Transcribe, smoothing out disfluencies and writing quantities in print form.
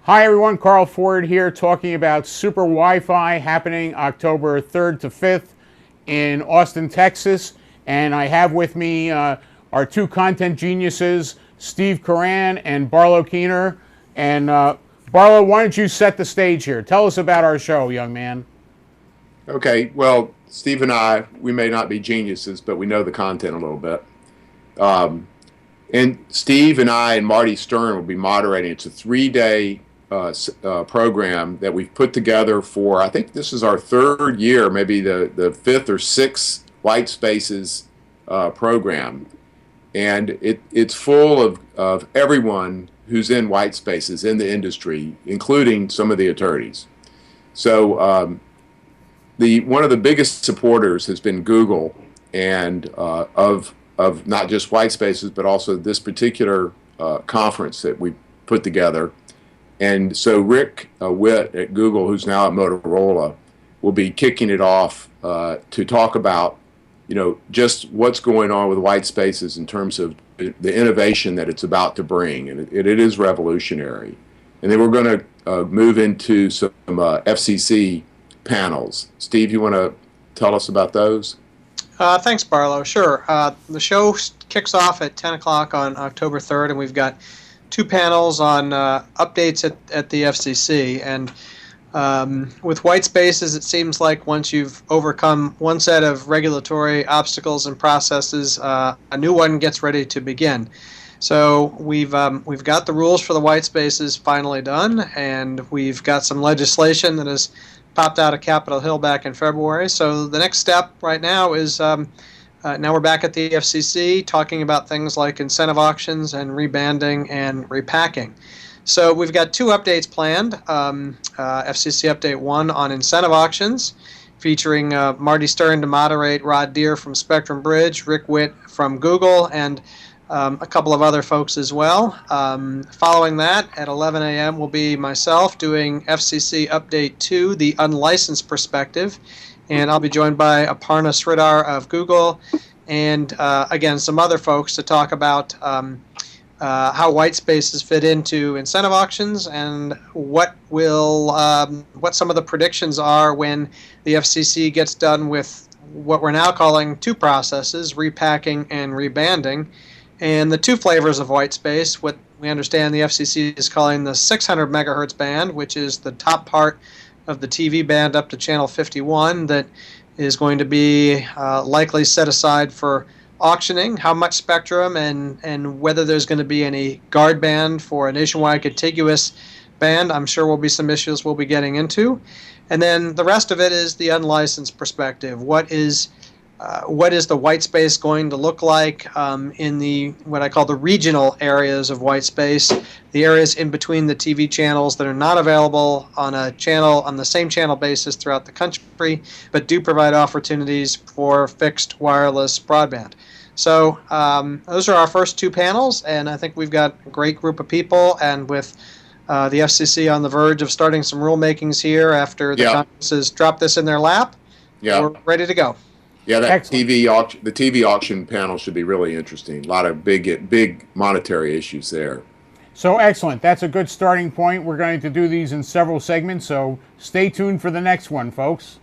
Hi everyone, Carl Ford here talking about Super Wi-Fi happening October 3rd to 5th in Austin, Texas. And I have with me our two content geniuses, Steve Coran and Barlow Keener. And Barlow, why don't you set the stage here? Tell us about our show, young man. Okay, well, Steve and I, we may not be geniuses, but we know the content a little bit. And Steve and I and Marty Stern will be moderating. It's a 3-day program that we've put together for, I think this is our third year, maybe the fifth or sixth White Spaces program. And it's full of everyone who's in white spaces in the industry, including some of the attorneys. So one of the biggest supporters has been Google, and of not just white spaces, but also this particular conference that we put together. And so Rick Witt at Google, who's now at Motorola, will be kicking it off to talk about, just what's going on with white spaces in terms of the innovation that it's about to bring, and it is revolutionary. And then we're going to move into some FCC panels. Steve, you want to tell us about those? Thanks, Barlow. Sure. The show kicks off at 10 o'clock on October 3rd, and we've got two panels on updates at the FCC. And with white spaces, it seems like once you've overcome one set of regulatory obstacles and processes, a new one gets ready to begin. So we've got the rules for the white spaces finally done, and we've got some legislation that has popped out of Capitol Hill back in February. So the next step right now is now we're back at the FCC talking about things like incentive auctions and rebanding and repacking. So we've got two updates planned. FCC Update 1 on incentive auctions, featuring Marty Stern to moderate, Rod Deer from Spectrum Bridge, Rick Witt from Google, and a couple of other folks as well. Following that, at 11 a.m. will be myself doing FCC Update 2, the unlicensed perspective, and I'll be joined by Aparna Sridhar of Google, and again, some other folks to talk about how white spaces fit into incentive auctions and what some of the predictions are when the FCC gets done with what we're now calling two processes, repacking and rebanding. And the two flavors of white space, what we understand the FCC is calling the 600 megahertz band, which is the top part of the TV band up to channel 51, that is going to be likely set aside for auctioning. How much spectrum and whether there's going to be any guard band for a nationwide contiguous band, I'm sure will be some issues we'll be getting into. And then the rest of it is the unlicensed perspective. What is the white space going to look like in the what I call the regional areas of white space, the areas in between the TV channels that are not available on the same channel basis throughout the country, but do provide opportunities for fixed wireless broadband. So those are our first two panels, and I think we've got a great group of people, and with the FCC on the verge of starting some rulemakings here after the Congress has dropped this in their lap, we're ready to go. Yeah, the TV auction panel should be really interesting. A lot of big monetary issues there. So excellent. That's a good starting point. We're going to do these in several segments, so stay tuned for the next one, folks.